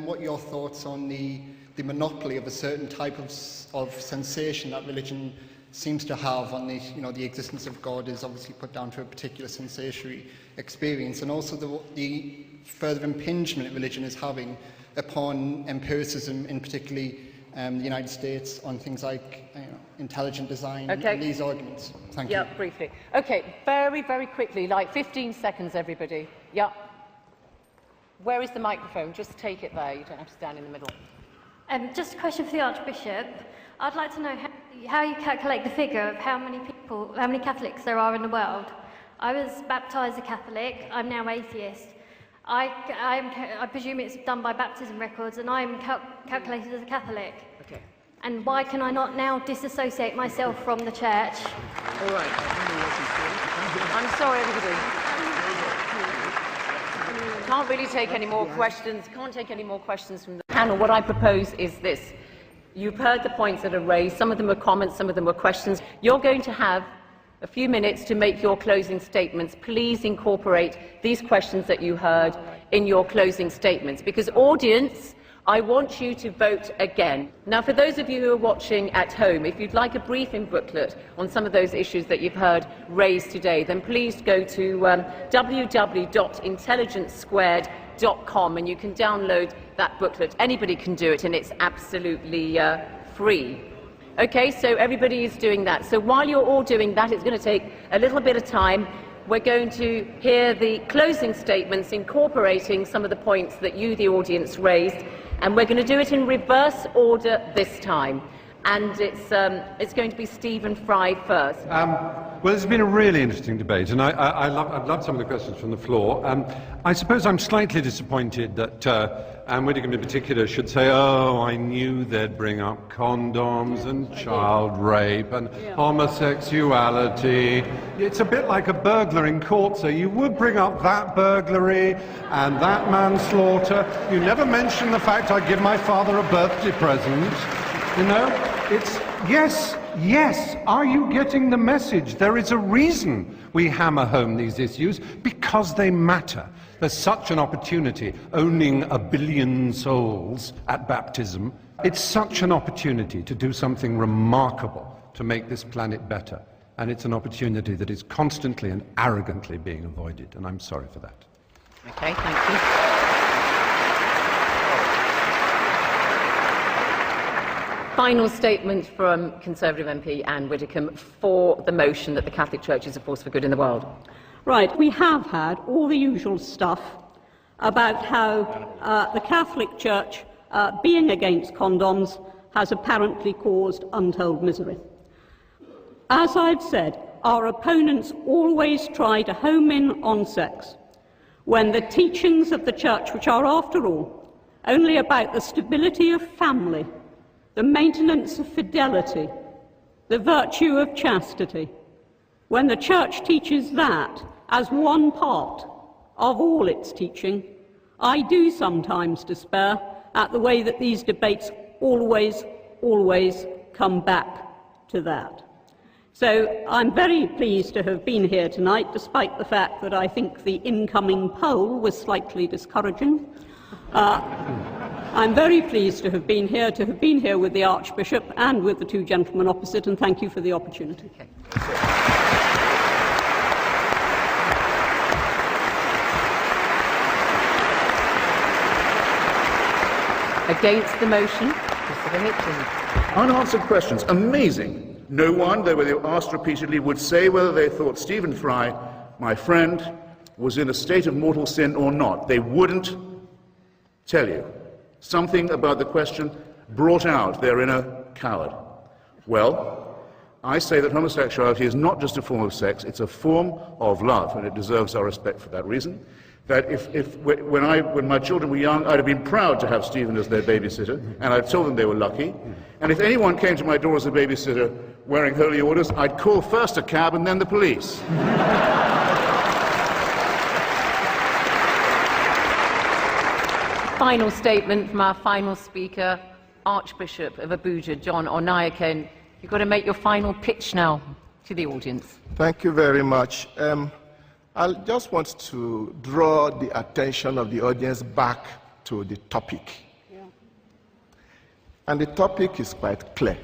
G: what your thoughts on the monopoly of a certain type of sensation that religion seems to have on the existence of God is obviously put down to a particular sensory experience, and also the further impingement religion is having upon empiricism, in particularly the United States, on things like intelligent design and these arguments. Thank you.
A: Yeah, briefly. Okay, very, very quickly, like 15 seconds, everybody. Yeah. Where is the microphone? Just take it there. You don't have to stand in the middle.
H: Just a question for the Archbishop. I'd like to know how you calculate the figure of how many Catholics there are in the world. I was baptised a Catholic. I'm now atheist. I presume it's done by baptism records, and I'm calculated as a Catholic.
A: Okay.
H: And why can I not now disassociate myself from the Church?
A: All right. I'm sorry, everybody. Can't really take any more questions. Can't take any more questions from the panel. What I propose is this. You've heard the points that are raised. Some of them were comments, some of them were questions. You're going to have a few minutes to make your closing statements. Please incorporate these questions that you heard in your closing statements, because audience, I want you to vote again. Now, for those of you who are watching at home, if you'd like a briefing booklet on some of those issues that you've heard raised today, then please go to www.intelligencesquared.com and you can download that booklet. Anybody can do it, and it's absolutely free. Okay, so everybody is doing that. So while you're all doing that, it's going to take a little bit of time. We're going to hear the closing statements incorporating some of the points that you, the audience, raised, and we're going to do it in reverse order this time. And it's going to be Stephen Fry first.
E: Well, it's been a really interesting debate, and I've loved some of the questions from the floor. I suppose I'm slightly disappointed that Anne Widdecombe in particular should say, oh, I knew they'd bring up condoms and child rape and homosexuality. It's a bit like a burglar in court, so you would bring up that burglary and that manslaughter. You never mention the fact I give my father a birthday present. You know, it's, yes, are you getting the message? There is a reason we hammer home these issues, because they matter. There's such an opportunity, owning 1 billion souls at baptism. It's such an opportunity to do something remarkable to make this planet better. And it's an opportunity that is constantly and arrogantly being avoided, and I'm sorry for that.
A: Okay, thank you. Final statement from Conservative MP Anne Widdecombe for the motion that the Catholic Church is a force for good in the world.
D: Right, we have had all the usual stuff about how the Catholic Church, being against condoms, has apparently caused untold misery. As I've said, our opponents always try to home in on sex, when the teachings of the Church, which are, after all, only about the stability of family, the maintenance of fidelity, the virtue of chastity, when the Church teaches that as one part of all its teaching, I do sometimes despair at the way that these debates always come back to that. So I'm very pleased to have been here tonight, despite the fact that I think the incoming poll was slightly discouraging. I'm very pleased to have been here with the Archbishop and with the two gentlemen opposite, and thank you for the opportunity.
A: Okay. Against the motion, Christopher Hitchens.
C: Unanswered questions. Amazing. No one, though they were asked repeatedly, would say whether they thought Stephen Fry, my friend, was in a state of mortal sin or not. They wouldn't tell you. Something about the question brought out their inner coward. Well, I say that homosexuality is not just a form of sex, it's a form of love, and it deserves our respect for that reason. That when my children were young, I'd have been proud to have Stephen as their babysitter, and I'd told them they were lucky. And if anyone came to my door as a babysitter wearing holy orders, I'd call first a cab and then the police.
A: Final statement from our final speaker, Archbishop of Abuja, John Onaiyekan. You've got to make your final pitch now to the audience.
B: Thank you very much. I just want to draw the attention of the audience back to the topic. Yeah. And the topic is quite clear.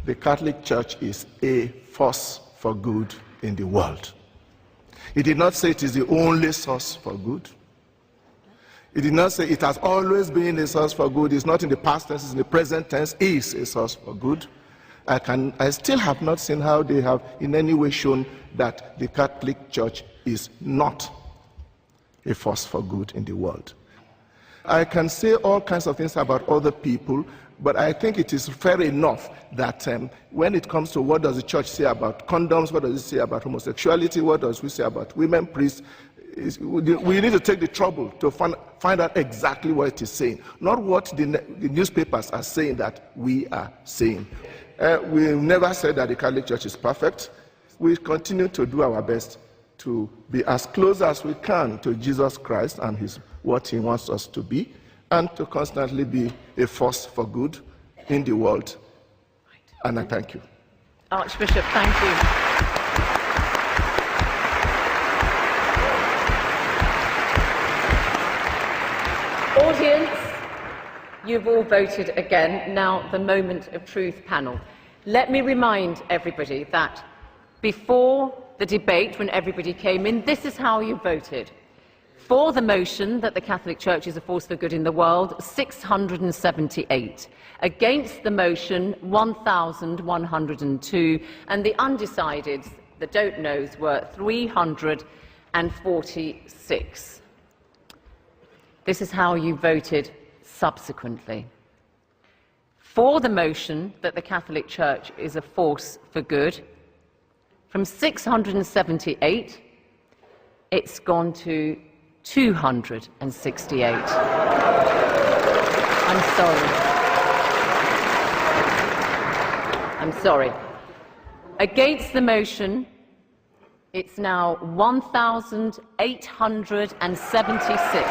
B: The Catholic Church is a force for good in the world. It did not say it is the only source for good. It did not say it has always been a source for good. It's not in the past tense, it's in the present tense, is a source for good. I still have not seen how they have in any way shown that the Catholic Church is not a force for good in the world. I can say all kinds of things about other people, but I think it is fair enough that when it comes to what does the church say about condoms, what does it say about homosexuality, what does we say about women priests, we need to take the trouble to find out exactly what it is saying, not what the newspapers are saying that we are saying. We never said that the Catholic Church is perfect. We continue to do our best to be as close as we can to Jesus Christ and what he wants us to be, and to constantly be a force for good in the world. And I thank you.
A: Archbishop, thank you. Audience, you've all voted again. Now, the Moment of Truth panel. Let me remind everybody that before the debate, when everybody came in, this is how you voted. For the motion that the Catholic Church is a force for good in the world, 678. Against the motion, 1,102. And the undecideds, the don't knows, were 346. This is how you voted subsequently. For the motion that the Catholic Church is a force for good, from 678, it's gone to 268. I'm sorry. Against the motion, it's now 1,876.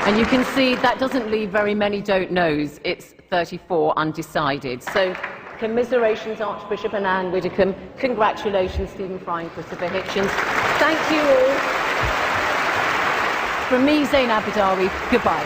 A: And you can see that doesn't leave very many don't knows. It's 34 undecided. So commiserations, Archbishop and Anne Widdecombe. Congratulations, Stephen Fry and Christopher Hitchens. Thank you all. From me, Zain Abadawi, goodbye.